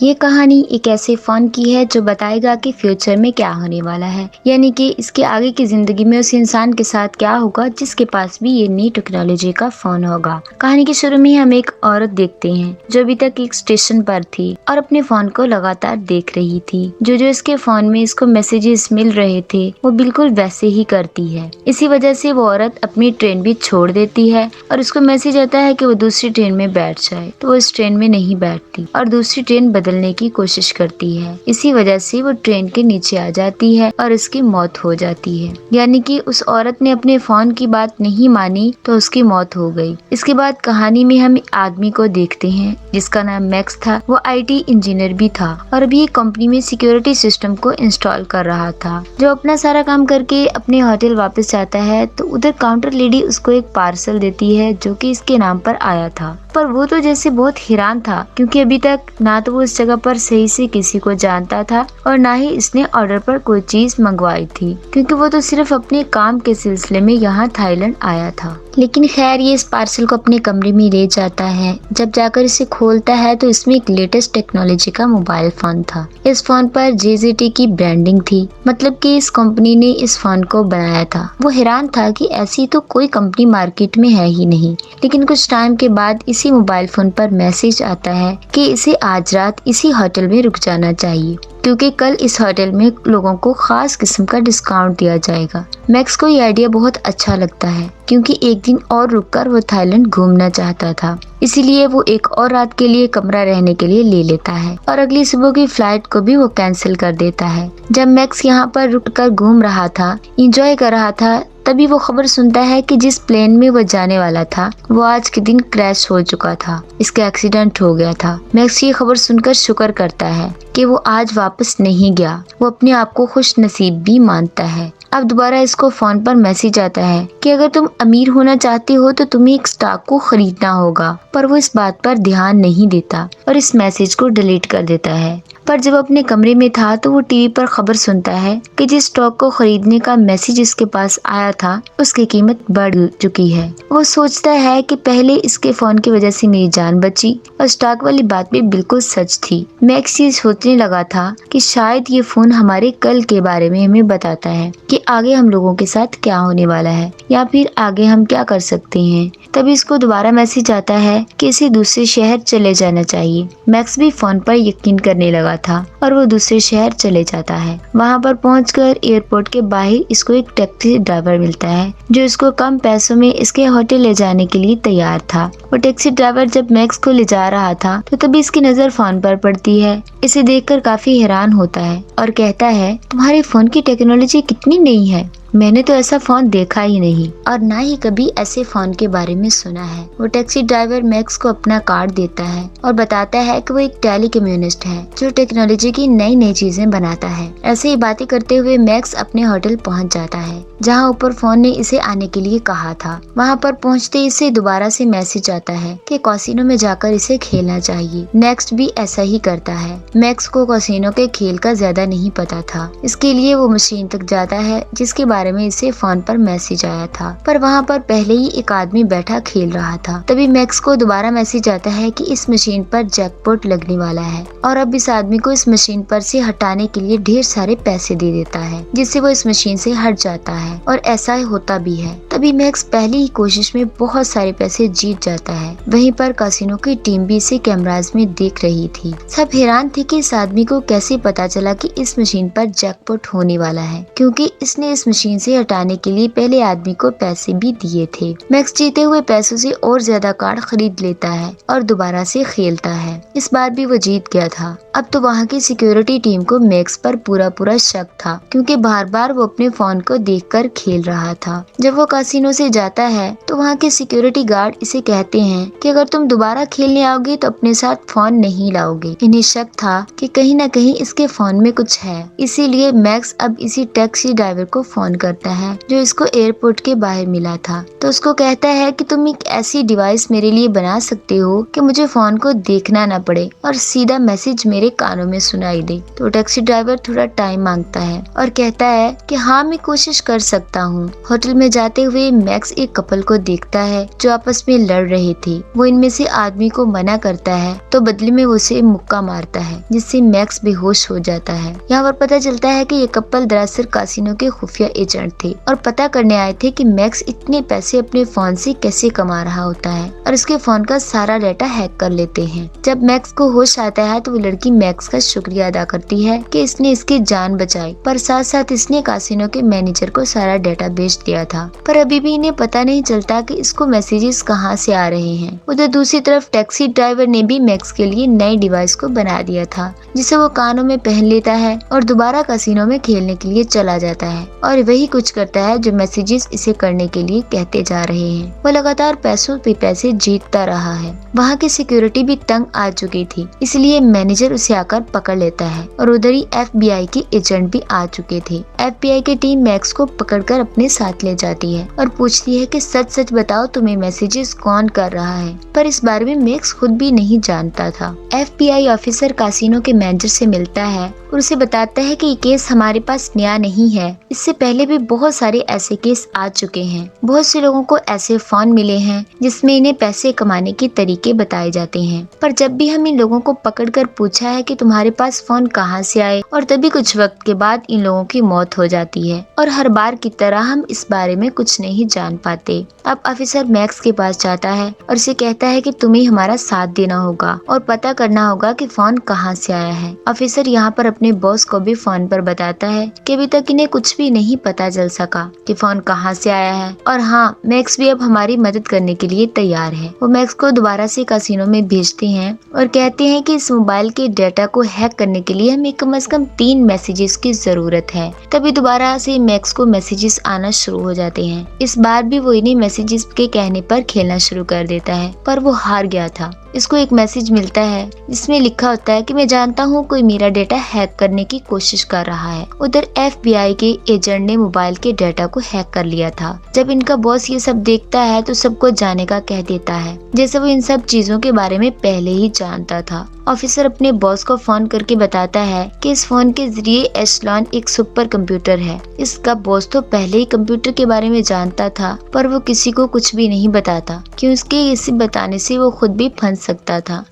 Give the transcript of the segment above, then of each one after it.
ये कहानी एक ऐसे फोन की है जो बताएगा कि फ्यूचर में क्या होने वाला है, यानी कि इसके आगे की जिंदगी में उस इंसान के साथ क्या होगा जिसके पास भी ये नई टेक्नोलॉजी का फोन होगा। कहानी के शुरू में हम एक औरत देखते हैं जो अभी तक एक स्टेशन पर थी और अपने फोन को लगातार देख रही थी। जो जो इसके फोन में इसको मैसेजेस मिल रहे थे वो बिल्कुल वैसे ही करती है। इसी वजह से वो औरत अपनी ट्रेन भी छोड़ देती है और उसको मैसेज आता है कि वो दूसरी ट्रेन में बैठ जाए, तो वो इस ट्रेन में नहीं बैठती और दूसरी ट्रेन बदलने की कोशिश करती है। इसी वजह से वो ट्रेन के नीचे आ जाती है और उसकी मौत हो जाती है। यानी कि उस औरत ने अपने फोन की बात नहीं मानी तो उसकी मौत हो गई। इसके बाद कहानी में हम एक आदमी को देखते हैं जिसका नाम मैक्स था। वो आईटी इंजीनियर भी था और अभी कंपनी में सिक्योरिटी सिस्टम को इंस्टॉल कर रहा था। जो अपना सारा काम करके अपने होटल वापस जाता है तो उधर काउंटर लेडी उसको एक पार्सल देती है जो कि इसके नाम पर आया था। पर वो तो जैसे बहुत हैरान था क्योंकि अभी तक ना तो वो इस जगह पर सही से किसी को जानता था और ना ही इसने ऑर्डर पर कोई चीज मंगवाई थी, क्योंकि वो तो सिर्फ अपने काम के सिलसिले में यहाँ थाईलैंड आया था। लेकिन खैर ये इस पार्सल को अपने कमरे में ले जाता है। जब जाकर इसे खोलता है तो इसमें एक लेटेस्ट टेक्नोलॉजी का मोबाइल फोन था। इस फोन पर JZT की ब्रांडिंग थी, मतलब कि इस कंपनी ने इस फोन को बनाया था। वो हैरान था कि ऐसी तो कोई कंपनी मार्केट में है ही नहीं। लेकिन कुछ टाइम के बाद इसी मोबाइल फोन पर मैसेज आता है कि इसे आज रात इसी होटल में रुक जाना चाहिए, क्योंकि कल इस होटल में लोगों को खास किस्म का डिस्काउंट दिया जाएगा। मैक्स को ये आइडिया बहुत अच्छा लगता है क्योंकि एक दिन और रुककर वो थाईलैंड घूमना चाहता था। इसीलिए वो एक और रात के लिए कमरा रहने के लिए ले लेता है और अगली सुबह की फ्लाइट को भी वो कैंसिल कर देता है। जब मैक्स यहाँ पर रुककर घूम रहा था, एंजॉय कर रहा था, तभी वो खबर सुनता है कि जिस प्लेन में वो जाने वाला था वो आज के दिन क्रैश हो चुका था। इसका एक्सीडेंट हो गया था। मैक्स ये खबर सुनकर शुक्र करता है कि वो आज वापस नहीं गया। वो अपने आप को खुश नसीब भी मानता है। अब दोबारा इसको फोन पर मैसेज आता है कि अगर तुम अमीर होना चाहते हो तो तुम्हें एक स्टॉक को खरीदना होगा, पर वो इस बात पर ध्यान नहीं देता और इस मैसेज को डिलीट कर देता है। पर जब अपने कमरे में था तो वो टीवी पर खबर सुनता है कि जिस स्टॉक को खरीदने का मैसेज इसके पास आया था उसकी कीमत बढ़ चुकी है। वो सोचता है कि पहले इसके फोन की वजह से मेरी जान बची और स्टॉक वाली बात भी बिल्कुल सच थी। मैक्स ये सोचने लगा था कि शायद ये फोन हमारे कल के बारे में हमें बताता है कि आगे हम लोगों के साथ क्या होने वाला है या फिर आगे हम क्या कर सकते हैं। तभी इसको दोबारा मैसेज आता है कि इसे दूसरे शहर चले जाना चाहिए। मैक्स भी फोन पर यकीन करने लगा था और वो दूसरे शहर चले जाता है। वहाँ पर पहुंचकर एयरपोर्ट के बाहर इसको एक टैक्सी ड्राइवर मिलता है जो इसको कम पैसों में इसके होटल ले जाने के लिए तैयार था। वो टैक्सी ड्राइवर जब मैक्स को ले जा रहा था तो तभी इसकी नजर फोन पर पड़ती है। इसे देखकर काफी हैरान होता है और कहता है, तुम्हारे फोन की टेक्नोलॉजी कितनी नई है, मैंने तो ऐसा फोन देखा ही नहीं और ना ही कभी ऐसे फोन के बारे में सुना है। वो टैक्सी ड्राइवर मैक्स को अपना कार्ड देता है और बताता है कि वो एक टेलीकम्युनिस्ट है जो टेक्नोलॉजी की नई नई चीजें बनाता है। ऐसे ही बातें करते हुए मैक्स अपने होटल पहुंच जाता है जहां ऊपर फोन ने इसे आने के लिए कहा था। वहां पर पहुंचते इसे दोबारा से मैसेज आता है कि कैसीनो में जाकर इसे खेलना चाहिए। नेक्स्ट भी ऐसा ही करता है। मैक्स को कैसीनो के खेल का ज्यादा नहीं पता था, इसके लिए वो मशीन तक जाता है जिसके बारे में इसे फोन पर मैसेज आया था। पर वहाँ पर पहले ही एक आदमी बैठा खेल रहा था। तभी मैक्स को दोबारा मैसेज आता है कि इस मशीन पर जैकपॉट लगने वाला है और अब इस आदमी को इस मशीन पर से हटाने के लिए ढेर सारे पैसे दे देता है, जिससे वो इस मशीन से हट जाता है और ऐसा होता भी है। तभी मैक्स पहली ही कोशिश में बहुत सारे पैसे जीत जाता है। वहीं पर कासिनो की टीम भी इसे कैमराज में देख रही थी। सब हैरान थे कि इस आदमी को कैसे पता चला कि इस मशीन पर जैकपॉट होने वाला है, क्योंकि इसने इस मशीन से हटाने के लिए पहले आदमी को पैसे भी दिए थे। मैक्स जीते हुए पैसों से और ज्यादा कार्ड खरीद लेता है और दोबारा से खेलता है। इस बार भी वो जीत गया था। अब तो वहाँ की सिक्योरिटी टीम को मैक्स पर पूरा शक था, क्योंकि बार बार वो अपने फोन को देखकर खेल रहा था। जब वो कासिनो से जाता है तो वहाँ के सिक्योरिटी गार्ड इसे कहते हैं कि अगर तुम दोबारा खेलने आओगे तो अपने साथ फोन नहीं लाओगे। इन्हें शक था कि कहीं न कहीं इसके फोन में कुछ है, इसीलिए मैक्स अब इसी टैक्सी ड्राइवर को फोन करता है जो इसको एयरपोर्ट के बाहर मिला था। तो उसको कहता है कि तुम एक ऐसी डिवाइस मेरे लिए बना सकते हो कि मुझे फोन को देखना ना पड़े और सीधा मैसेज मेरे मेरे कानों में सुनाई दे। तो टैक्सी ड्राइवर थोड़ा टाइम मांगता है और कहता है कि हाँ, मैं कोशिश कर सकता हूँ। होटल में जाते हुए मैक्स एक कपल को देखता है जो आपस में लड़ रहे थे। वो इनमें से आदमी को मना करता है तो बदले में वो उसे मुक्का मारता है, जिससे मैक्स बेहोश हो जाता है। यहाँ पर पता चलता है कि ये कपल दरअसल कासिनो के खुफिया एजेंट थे और पता करने आए थे कि मैक्स इतने पैसे अपने फोन से कैसे कमा रहा होता है और उसके फोन का सारा डाटा हैक कर लेते हैं। जब मैक्स को होश आता है तो वो लड़की मैक्स का शुक्रिया अदा करती है कि इसने इसकी जान बचाई, पर साथ साथ इसने कासिनो के मैनेजर को सारा डाटा बेच दिया था। पर अभी भी इन्हें पता नहीं चलता कि इसको मैसेजेस कहाँ से आ रहे हैं। उधर दूसरी तरफ टैक्सी ड्राइवर ने भी मैक्स के लिए नए डिवाइस को बना दिया था, जिसे वो कानों में पहन लेता है और दोबारा कासिनो में खेलने के लिए चला जाता है और वही कुछ करता है जो मैसेजेस इसे करने के लिए कहते जा रहे हैं। वो लगातार पैसों पे पैसे जीतता रहा है। वहाँ की सिक्योरिटी भी तंग आ चुकी थी, इसलिए मैनेजर उसे आकर पकड़ लेता है और उधर ही FBI के एजेंट भी आ चुके थे। FBI की टीम मैक्स को पकड़कर अपने साथ ले जाती है और पूछती है कि सच सच बताओ तुम्हें मैसेजेस कौन कर रहा है। पर इस बारे में मैक्स खुद भी नहीं जानता था। FBI ऑफिसर कासिनो के मैनेजर से मिलता है और उसे बताता है कि ये केस हमारे पास नया नहीं है, इससे पहले भी बहुत सारे ऐसे केस आ चुके हैं। बहुत से लोगों को ऐसे फोन मिले हैं जिसमें इन्हें पैसे कमाने के तरीके बताए जाते हैं, पर जब भी हम इन लोगों को पकड़कर पूछा है कि तुम्हारे पास फोन कहाँ से आए, और तभी कुछ वक्त के बाद इन लोगों की मौत हो जाती है और हर बार की तरह हम इस बारे में कुछ नहीं जान पाते। अब ऑफिसर मैक्स के पास जाता है और उसे कहता है कि तुम्हें हमारा साथ देना होगा और पता करना होगा कि फोन कहाँ से आया है। ऑफिसर यहाँ पर अपने बॉस को भी फोन पर बताता है कि अभी तक इन्हें कुछ भी नहीं पता चल सका कि फोन कहाँ से आया है, और हाँ, मैक्स भी अब हमारी मदद करने के लिए तैयार है। वो मैक्स को दोबारा से कासिनो में भेजते हैं और कहते हैं कि इस मोबाइल के डाटा को हैक करने के लिए हमें कम से कम 3 मैसेजेस की जरूरत है। तभी दोबारा से मैक्स को मैसेजेस आना शुरू हो जाते हैं। इस बार भी वो इन्हीं मैसेजेस के कहने पर खेलना शुरू कर देता है, पर वो हार गया था। इसको एक मैसेज मिलता है जिसमें लिखा होता है कि मैं जानता हूँ कोई मेरा डेटा हैक करने की कोशिश कर रहा है। उधर FBI के एजेंट ने मोबाइल के डाटा को हैक कर लिया था। जब इनका बॉस ये सब देखता है तो सबको जाने का कह देता है, जैसे वो इन सब चीजों के बारे में पहले ही जानता था। ऑफिसर अपने बॉस को फोन करके बताता है कि इस फोन के जरिए एस्लॉन एक सुपर कंप्यूटर है। इसका बॉस तो पहले ही कंप्यूटर के बारे में जानता था, पर वो किसी को कुछ भी नहीं बताता क्योंकि उसके इसे बताने से वो खुद भी फंस सकता था।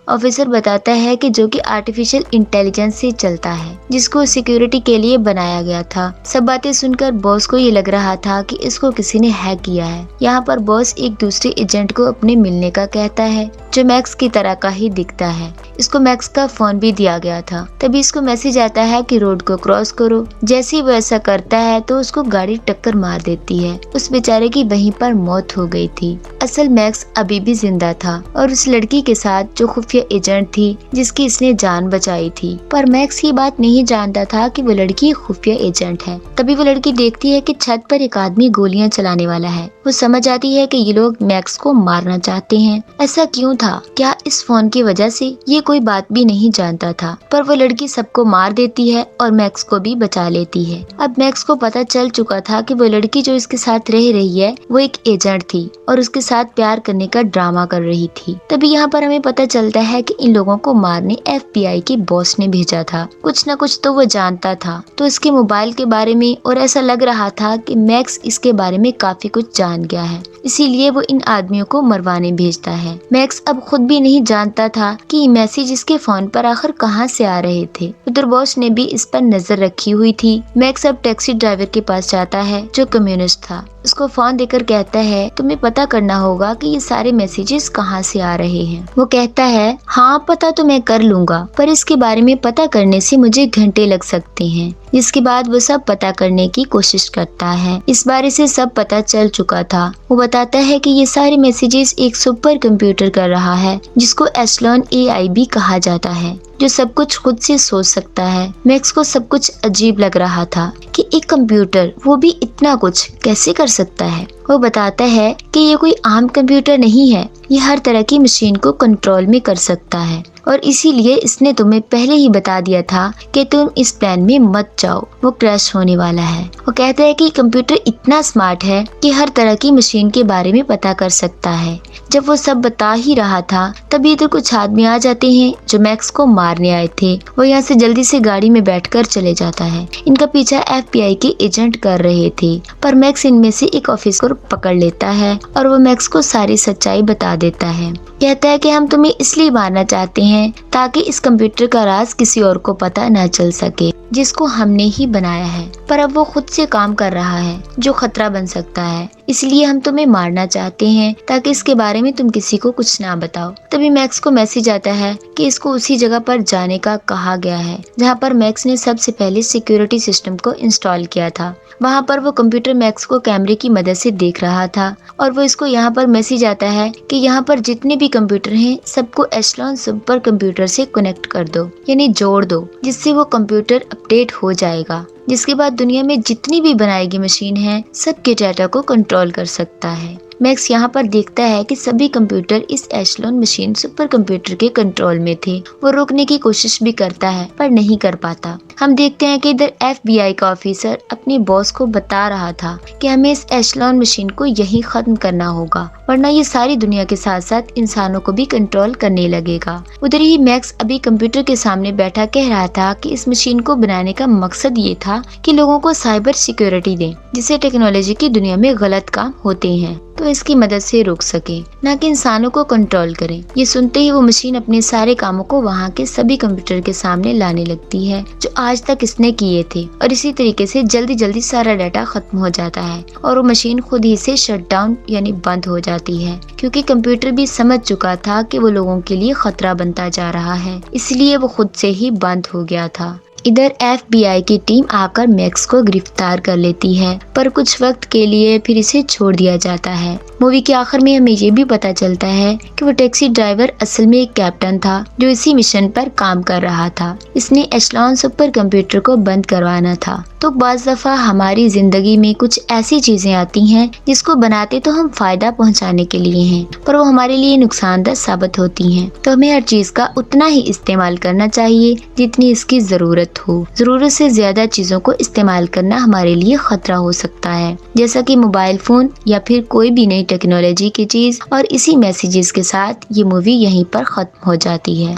ऑफिसर बताता है कि जो कि आर्टिफिशियल इंटेलिजेंस से चलता है, जिसको सिक्योरिटी के लिए बनाया गया था। सब बातें सुनकर बॉस को ये लग रहा था कि इसको किसी ने हैक किया है। यहाँ पर बॉस एक दूसरे एजेंट को अपने मिलने का कहता है जो मैक्स की तरह का ही दिखता है। इसको मैक्स का फोन भी दिया गया था। तभी इसको मैसेज आता है कि रोड को क्रॉस करो। जैसे ही वो ऐसा करता है तो उसको गाड़ी टक्कर मार देती है। उस बेचारे की वहीं पर मौत हो गई थी। असल मैक्स अभी भी जिंदा था और उस लड़की के साथ जो खुफिया एजेंट थी जिसकी इसने जान बचाई थी, पर मैक्स ये बात नहीं जानता था कि वो लड़की खुफिया एजेंट है। तभी वो लड़की देखती है कि छत पर एक आदमी गोलियां चलाने वाला है। वो समझ आती है कि ये लोग मैक्स को मारना चाहते हैं। ऐसा क्यों था? क्या इस फोन की वजह से? ये कोई बात भी नहीं जानता था, पर वो लड़की सबको मार देती है और मैक्स को भी बचा लेती है। अब मैक्स को पता चल चुका था कि वो लड़की जो इसके साथ रह रही है वो एक एजेंट थी और उसके साथ प्यार करने का ड्रामा कर रही थी। तभी यहाँ पर हमें पता चलता है कि इन लोगों को मारने FBI के बॉस ने भेजा था। कुछ न कुछ तो वो जानता था, तो इसके मोबाइल के बारे में, और ऐसा लग रहा था कि मैक्स इसके बारे में काफी कुछ जान गया है, इसीलिए वो इन आदमियों को मरवाने भेजता है। मैक्स अब खुद भी नहीं जानता था कि ये मैसेज इसके फोन पर आखिर कहाँ से आ रहे थे। उधर बॉस ने भी इस पर नजर रखी हुई थी। मैक्स अब टैक्सी ड्राइवर के पास जाता है जो कम्युनिस्ट था। उसको फोन देकर कहता है तुम्हें पता करना होगा कि ये सारे मैसेजेस कहाँ से आ रहे हैं। वो कहता है हाँ, पता तो मैं कर लूंगा, पर इसके बारे में पता करने से मुझे घंटे लग सकते हैं। जिसके बाद वो सब पता करने की कोशिश करता है। इस बारे से सब पता चल चुका था। वो बताता है कि ये सारे मैसेजेस एक सुपर कंप्यूटर कर रहा है जिसको एस्लॉन AI भी कहा जाता है, जो सब कुछ खुद से सोच सकता है। मैक्स को सब कुछ अजीब लग रहा था कि एक कंप्यूटर, वो भी इतना कुछ कैसे कर सकता है। वो बताता है कि ये कोई आम कंप्यूटर नहीं है, ये हर तरह की मशीन को कंट्रोल में कर सकता है। और इसीलिए इसने तुम्हें पहले ही बता दिया था कि तुम इस प्लान में मत जाओ, वो क्रैश होने वाला है। वो कहता है कि कंप्यूटर इतना स्मार्ट है कि हर तरह की मशीन के बारे में पता कर सकता है। जब वो सब बता ही रहा था तभी तो कुछ आदमी आ जाते हैं जो मैक्स को मारने आए थे। वो यहाँ से जल्दी से गाड़ी में बैठकर चले जाता है। इनका पीछा FBI के एजेंट कर रहे थे, पर मैक्स इनमें से एक ऑफिसर को पकड़ लेता है और वो मैक्स को सारी सच्चाई बता देता है। कहता है कि हम तुम्हें इसलिए मारना चाहते हैं ताकि इस कंप्यूटर का राज किसी और को पता न चल सके, जिसको हमने ही बनाया है, पर अब वो खुद से काम कर रहा है जो खतरा बन सकता है। इसलिए हम तुम्हें मारना चाहते हैं ताकि इसके बारे में तुम किसी को कुछ ना बताओ। तभी मैक्स को मैसेज आता है कि इसको उसी जगह पर जाने का कहा गया है जहाँ पर मैक्स ने सबसे पहले सिक्योरिटी सिस्टम को इंस्टॉल किया था। वहाँ पर वो कंप्यूटर मैक्स को कैमरे की मदद से देख रहा था और वो इसको यहाँ पर मैसेज आता है कि यहाँ पर जितने भी कंप्यूटर हैं सबको एशलॉन सुपर कंप्यूटर से कनेक्ट कर दो, यानी जोड़ दो, जिससे वो कंप्यूटर अपडेट हो जाएगा। जिसके बाद दुनिया में जितनी भी बनाएगी मशीन है सबके डाटा को कंट्रोल कर सकता है। मैक्स यहाँ पर देखता है कि सभी कंप्यूटर इस एशलॉन मशीन सुपर कंप्यूटर के कंट्रोल में थे। वो रोकने की कोशिश भी करता है पर नहीं कर पाता। हम देखते हैं कि इधर FBI का ऑफिसर अपने बॉस को बता रहा था कि हमें इस एशलॉन मशीन को यहीं खत्म करना होगा, वरना ये सारी दुनिया के साथ साथ इंसानों को भी कंट्रोल करने लगेगा। उधर ही मैक्स अभी कंप्यूटर के सामने बैठा कह रहा था कि इस मशीन को बनाने का मकसद ये था कि लोगों को साइबर सिक्योरिटी दें, जिससे टेक्नोलॉजी की दुनिया में गलत काम होते हैं तो इसकी मदद से रोक सके, न कि इंसानों को कंट्रोल करें। ये सुनते ही वो मशीन अपने सारे कामों को वहाँ के सभी कंप्यूटर के सामने लाने लगती है जो आज तक इसने किए थे, और इसी तरीके से जल्दी जल्दी सारा डाटा खत्म हो जाता है और वो मशीन खुद ही से शट डाउन यानी बंद हो जाती है, क्योंकि कंप्यूटर भी समझ चुका था कि वो लोगों के लिए खतरा बनता जा रहा है, इसलिए वो खुद से ही बंद हो गया था। इधर FBI की टीम आकर मैक्स को गिरफ्तार कर लेती है, पर कुछ वक्त के लिए फिर इसे छोड़ दिया जाता है। मूवी के आखिर में हमें ये भी पता चलता है कि वो टैक्सी ड्राइवर असल में एक कैप्टन था जो इसी मिशन पर काम कर रहा था। इसने एशलॉन सुपर कंप्यूटर को बंद करवाना था। तो बाज़ दफा हमारी जिंदगी में कुछ ऐसी चीजें आती हैं जिसको बनाते तो हम फायदा पहुंचाने के लिए हैं, पर वो हमारे लिए नुकसानदायक साबित होती हैं। तो हमें हर चीज का उतना ही इस्तेमाल करना चाहिए जितनी इसकी जरूरत हो। जरूरत से ज्यादा चीजों को इस्तेमाल करना हमारे लिए खतरा हो सकता है, जैसा कि मोबाइल फोन या फिर कोई भी नई टेक्नोलॉजी की चीज। और इसी मैसेजेस के साथ ये मूवी यहीं पर खत्म हो जाती है।